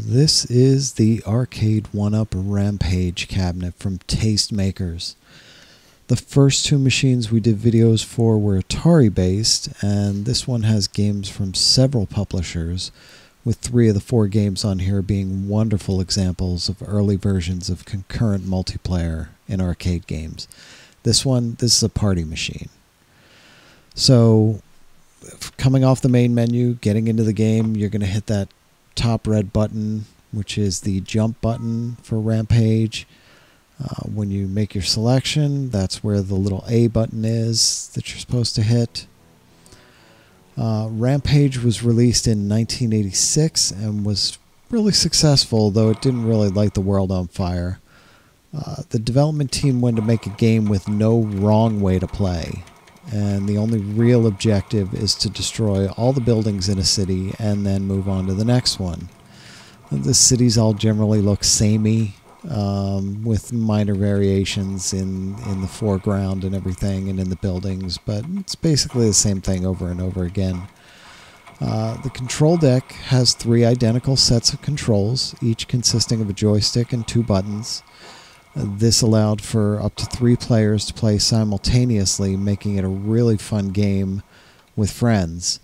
This is the Arcade1Up Rampage Cabinet from Tastemakers. The first two machines we did videos for were Atari based, and this one has games from several publishers, with 3 of the 4 games on here being wonderful examples of early versions of concurrent multiplayer in arcade games. This is a party machine. So, coming off the main menu, getting into the game, you're going to hit that top red button, which is the jump button for Rampage. When you make your selection, that's where the little A button is that you're supposed to hit. Rampage was released in 1986 and was really successful, though it didn't really light the world on fire. The development team wanted to make a game with no wrong way to play, and the only real objective is to destroy all the buildings in a city and then move on to the next one. The cities all generally look samey, with minor variations in the foreground and everything and in the buildings, but it's basically the same thing over and over again. The control deck has 3 identical sets of controls, each consisting of a joystick and 2 buttons. This allowed for up to 3 players to play simultaneously, making it a really fun game with friends.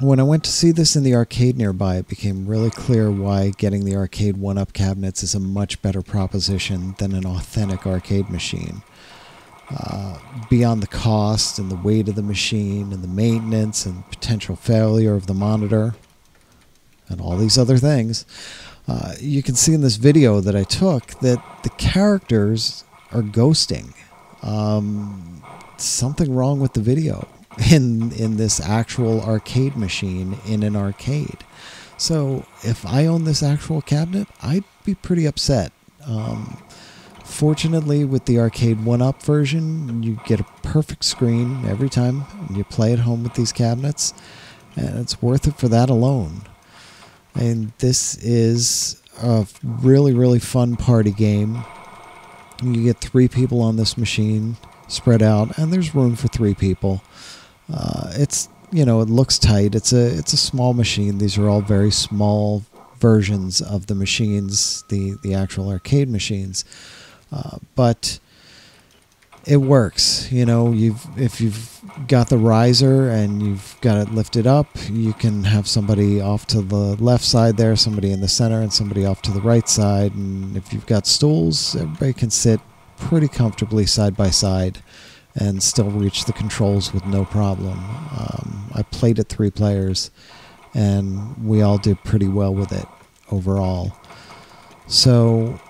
When I went to see this in the arcade nearby, it became really clear why getting the Arcade1Up cabinets is a much better proposition than an authentic arcade machine. Beyond the cost and the weight of the machine and the maintenance and potential failure of the monitor and all these other things, you can see in this video that I took that the characters are ghosting. Something wrong with the video in this actual arcade machine in an arcade. So if I owned this actual cabinet, I'd be pretty upset. Fortunately, with the Arcade1Up version, you get a perfect screen every time you play at home with these cabinets, and it's worth it for that alone. And this is a really, really fun party game. You get 3 people on this machine spread out, and there's room for 3 people. It looks tight. It's a small machine. These are all very small versions of the machines, the actual arcade machines. But it works. If you've got the riser and you've got it lifted up, you can have somebody off to the left side there, somebody in the center, and somebody off to the right side. And if you've got stools, everybody can sit pretty comfortably side by side and still reach the controls with no problem. I played it 3 players, and we all did pretty well with it overall. So,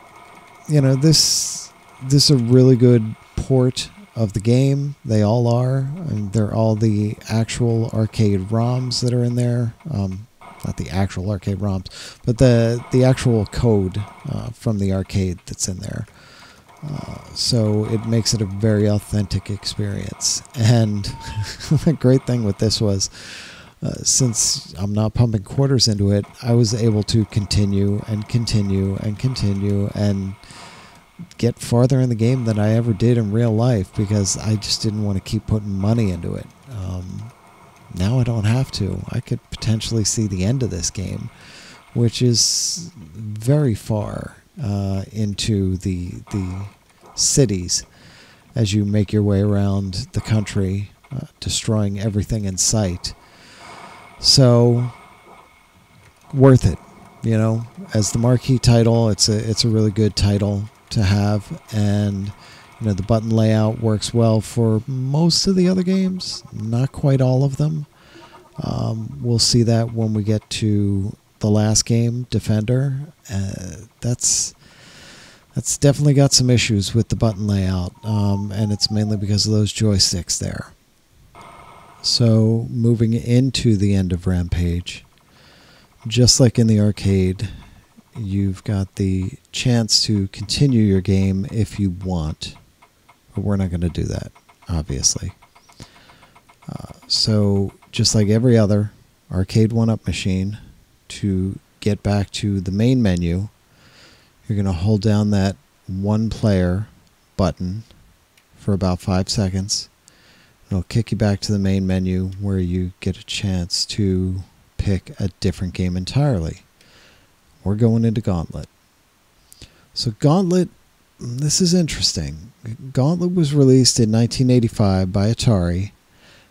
this is a really good port of the game. They all are, and they're all the actual arcade ROMs that are in there. Not the actual arcade ROMs, but the actual code from the arcade that's in there. So it makes it a very authentic experience. And the great thing with this was, since I'm not pumping quarters into it, I was able to continue and continue and continue and get farther in the game than I ever did in real life, because I just didn't want to keep putting money into it. Now I don't have to. I could potentially see the end of this game, which is very far into the cities as you make your way around the country, destroying everything in sight. So worth it, as the marquee title. It's a really good title to have, and the button layout works well for most of the other games, not quite all of them. We'll see that when we get to the last game, Defender. That's definitely got some issues with the button layout, and it's mainly because of those joysticks there. So moving into the end of Rampage, just like in the arcade, you've got the chance to continue your game if you want, but we're not going to do that, obviously. So just like every other Arcade1Up machine, to get back to the main menu, you're going to hold down that 1 player button for about 5 seconds. It'll kick you back to the main menu, where you get a chance to pick a different game entirely. We're going into Gauntlet. So Gauntlet, this is interesting. Gauntlet was released in 1985 by Atari,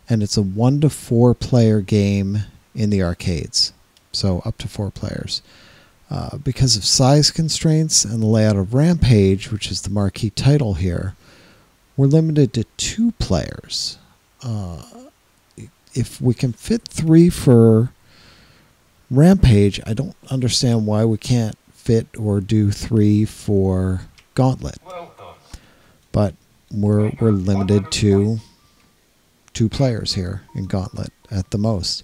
and it's a 1 to 4 player game in the arcades. So up to 4 players. Because of size constraints and the layout of Rampage, which is the marquee title here, we're limited to 2 players. If we can fit 3 for Rampage, I don't understand why we can't fit or do 3 for Gauntlet. But we're limited to 2 players here in Gauntlet at the most.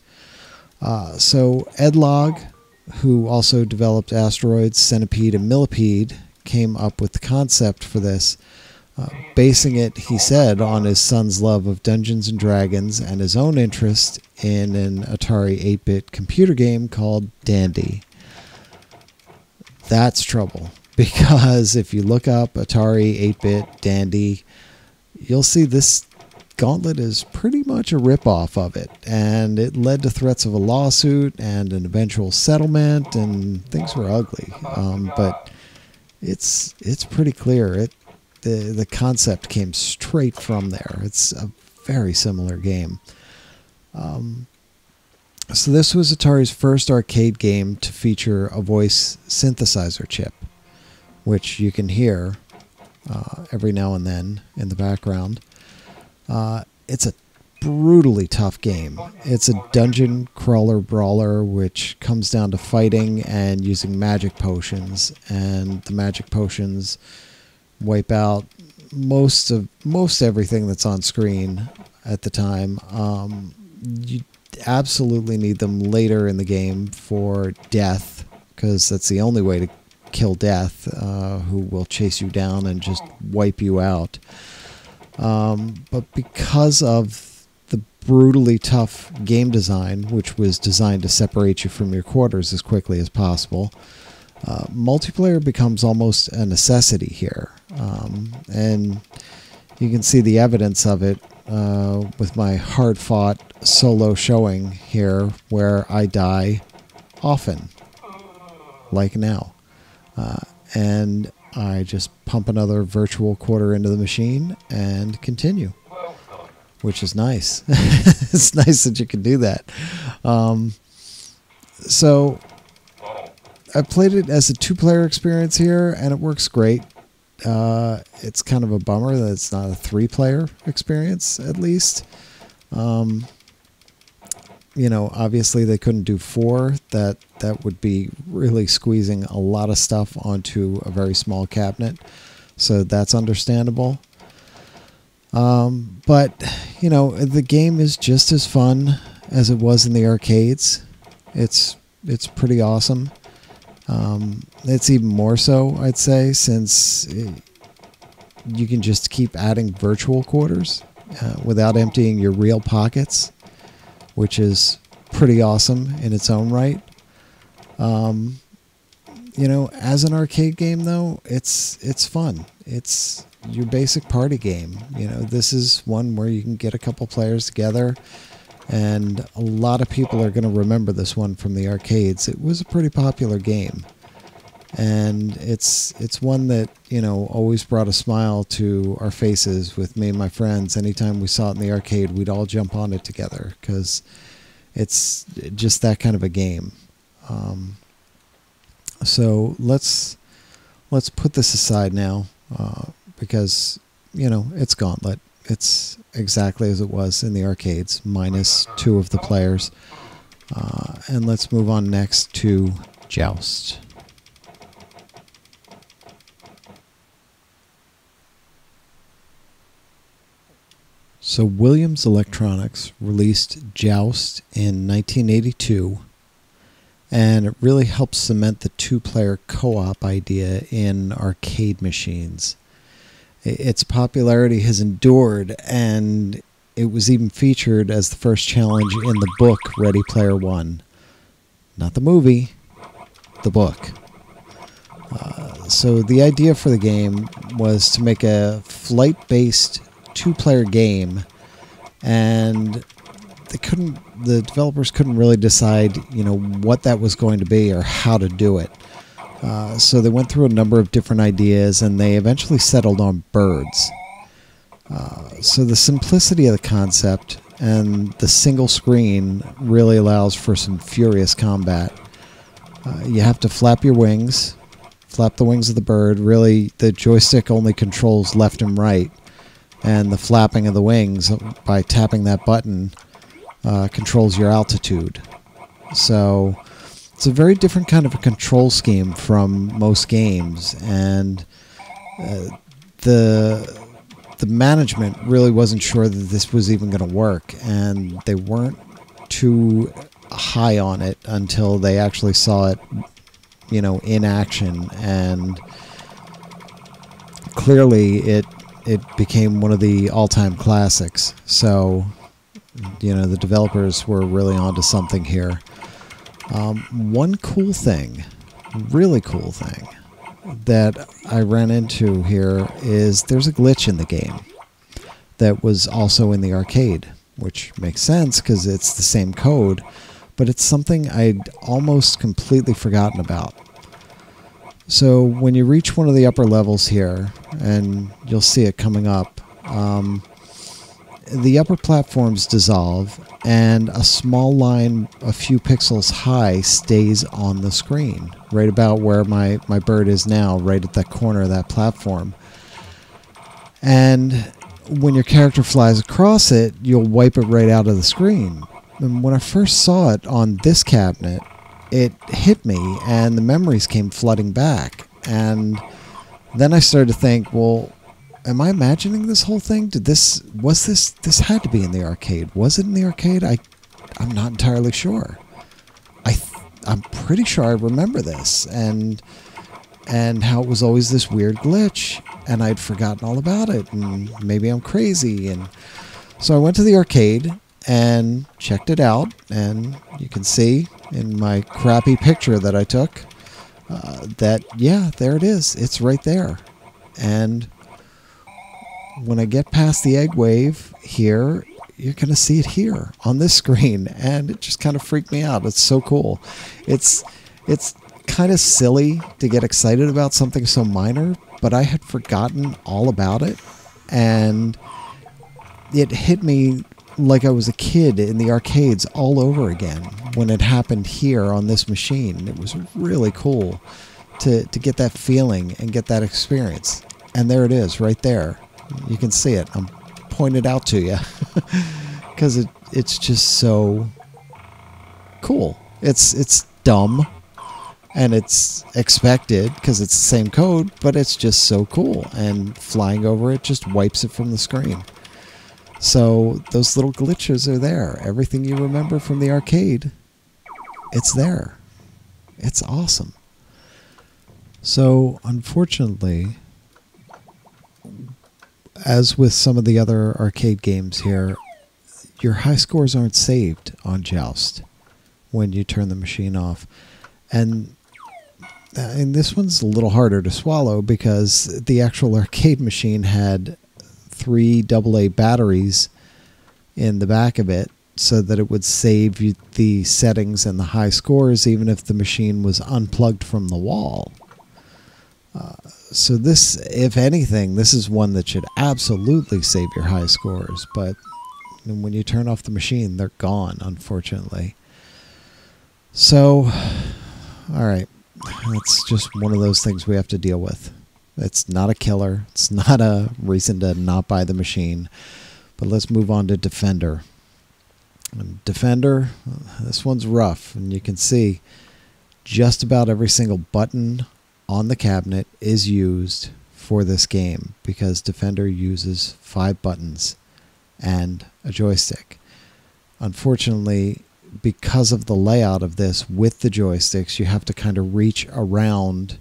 So Ed Logg, who also developed Asteroids, Centipede, and Millipede, came up with the concept for this, basing it, he said, on his son's love of Dungeons and Dragons and his own interest in an Atari 8-bit computer game called Dandy. That's trouble, because if you look up Atari 8-bit Dandy, you'll see this Gauntlet is pretty much a ripoff of it, and it led to threats of a lawsuit and an eventual settlement, and things were ugly. But it's pretty clear. The concept came straight from there. It's a very similar game. So this was Atari's first arcade game to feature a voice synthesizer chip, which you can hear every now and then in the background. It's a brutally tough game. It's a dungeon crawler brawler which comes down to fighting and using magic potions, and the magic potions wipe out most everything that's on screen at the time. You absolutely need them later in the game for death, because that's the only way to kill death, who will chase you down and just wipe you out. But because of the brutally tough game design, which was designed to separate you from your quarters as quickly as possible, multiplayer becomes almost a necessity here. And you can see the evidence of it with my hard-fought solo showing here, where I die often, like now. And I just pump another virtual quarter into the machine and continue, which is nice. It's nice that you can do that. So I played it as a 2-player experience here, and it works great. It's kind of a bummer that it's not a 3-player experience, at least. You know, obviously they couldn't do 4. That would be really squeezing a lot of stuff onto a very small cabinet. So that's understandable. But, you know, the game is just as fun as it was in the arcades. It's pretty awesome. It's even more so, I'd say, since you can just keep adding virtual quarters without emptying your real pockets, which is pretty awesome in its own right. You know, as an arcade game, though, it's fun. It's your basic party game. You know, this is one where you can get a couple players together, and a lot of people are going to remember this one from the arcades. It was a pretty popular game, and it's one that, you know, always brought a smile to our faces with me and my friends. Anytime we saw it in the arcade, we'd all jump on it together, because it's just that kind of a game. So let's put this aside now, because, you know, it's Gauntlet. It's exactly as it was in the arcades, minus 2 of the players. And let's move on next to Joust. So Williams Electronics released Joust in 1982, and it really helped cement the 2-player co-op idea in arcade machines. Its popularity has endured, and it was even featured as the first challenge in the book Ready Player One. Not the movie, the book. So the idea for the game was to make a flight-based 2-player game, and the developers couldn't really decide, what that was going to be or how to do it. So they went through a number of different ideas, and they eventually settled on birds. So the simplicity of the concept and the single screen really allows for some furious combat. You have to flap your wings, flap the wings of the bird. Really, the joystick only controls left and right, and the flapping of the wings by tapping that button controls your altitude. So it's a very different kind of a control scheme from most games, and the management really wasn't sure that this was even going to work, and they weren't too high on it until they actually saw it, in action, and clearly it became one of the all-time classics. So, the developers were really onto something here. One cool thing, really cool thing, that I ran into here is there's a glitch in the game that was also in the arcade, which makes sense because it's the same code, but it's something I'd almost completely forgotten about. So when you reach one of the upper levels here, and you'll see it coming up, the upper platforms dissolve, and a small line a few pixels high stays on the screen, right about where my bird is now, right at that corner of that platform. And when your character flies across it, you'll wipe it right out of the screen. And when I first saw it on this cabinet, it hit me, and the memories came flooding back. And then I started to think, well, am I imagining this whole thing? This had to be in the arcade. Was it in the arcade? I'm not entirely sure. I'm pretty sure I remember this, and how it was always this weird glitch, and I'd forgotten all about it, and maybe I'm crazy. And so I went to the arcade and checked it out, and you can see in my crappy picture that I took that, yeah, there it is. It's right there. And when I get past the egg wave here, you're going to see it here on this screen, and it just kind of freaked me out. It's so cool. It's kind of silly to get excited about something so minor, but I had forgotten all about it, and it hit me like I was a kid in the arcades all over again when it happened here on this machine. It was really cool to get that feeling and get that experience. And there it is, right there. You can see it. I'm pointing it out to you because it's just so cool. It's dumb, and it's expected because it's the same code, but it's just so cool. And flying over it just wipes it from the screen. So those little glitches are there. Everything you remember from the arcade, it's there. It's awesome. So unfortunately, as with some of the other arcade games here, your high scores aren't saved on Joust when you turn the machine off. And this one's a little harder to swallow because the actual arcade machine had 3 AA batteries in the back of it so that it would save you the settings and the high scores even if the machine was unplugged from the wall. So this, if anything, this is one that should absolutely save your high scores, but when you turn off the machine, they're gone, unfortunately. So, alright, that's just one of those things we have to deal with. It's not a killer. It's not a reason to not buy the machine. But let's move on to Defender. And Defender, this one's rough. And you can see just about every single button on the cabinet is used for this game because Defender uses 5 buttons and a joystick. Unfortunately, because of the layout of this with the joysticks, you have to kind of reach around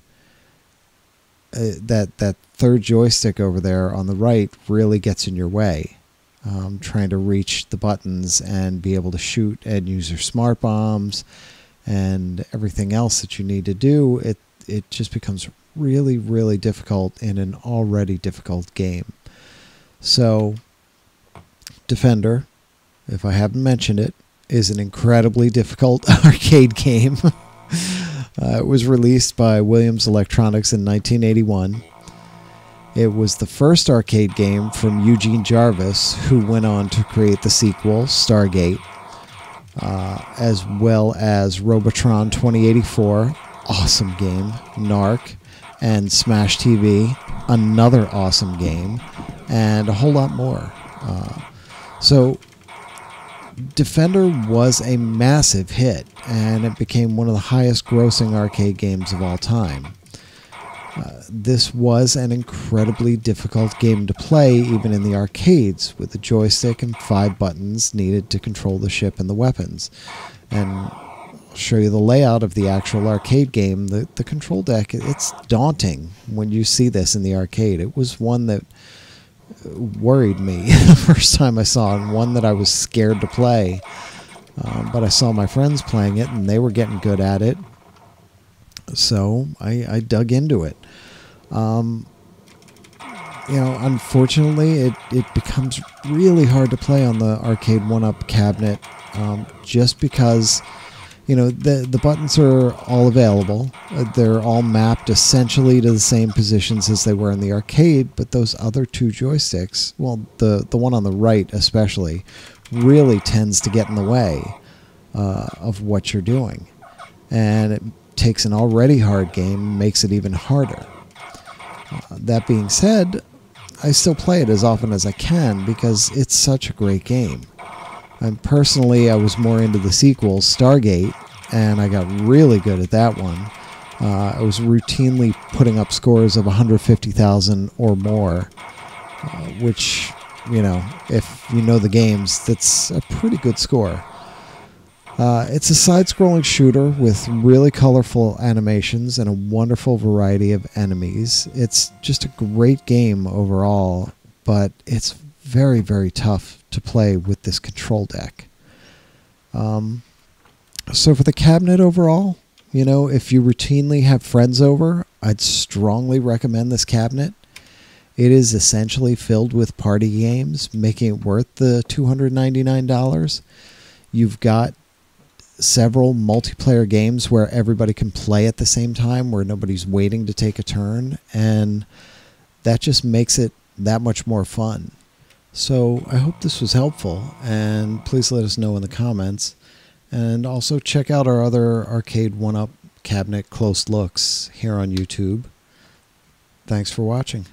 that third joystick over there on the right really gets in your way. Trying to reach the buttons and be able to shoot and use your smart bombs and everything else that you need to do, it just becomes really, really difficult in an already difficult game. So, Defender, if I haven't mentioned it, is an incredibly difficult arcade game. It was released by Williams Electronics in 1981. It was the first arcade game from Eugene Jarvis, who went on to create the sequel, Stargate, as well as Robotron 2084, awesome game, Narc, and Smash TV, another awesome game, and a whole lot more. So Defender was a massive hit, and it became one of the highest grossing arcade games of all time. This was an incredibly difficult game to play even in the arcades, with a joystick and 5 buttons needed to control the ship and the weapons. And I'll show you the layout of the actual arcade game. The control deck, it's daunting when you see this in the arcade. It was one that worried me the first time I saw it, and one that I was scared to play. But I saw my friends playing it, and they were getting good at it. So I dug into it. Unfortunately, it becomes really hard to play on the Arcade1Up cabinet, just because, the buttons are all available. They're all mapped essentially to the same positions as they were in the arcade, but those other 2 joysticks, well, the one on the right especially, really tends to get in the way of what you're doing. And it takes an already hard game and makes it even harder. That being said, I still play it as often as I can because it's such a great game. And personally, I was more into the sequel, Stargate, and I got really good at that one. I was routinely putting up scores of 150,000 or more, which, if you know the games, that's a pretty good score. It's a side-scrolling shooter with really colorful animations and a wonderful variety of enemies. It's just a great game overall, but it's very, very tough to play with this control deck. So for the cabinet overall, if you routinely have friends over, I'd strongly recommend this cabinet. It is essentially filled with party games, making it worth the $299. You've got several multiplayer games where everybody can play at the same time, where nobody's waiting to take a turn, and that just makes it that much more fun. So I hope this was helpful, and please let us know in the comments. And also check out our other Arcade1Up cabinet close looks here on YouTube. Thanks for watching.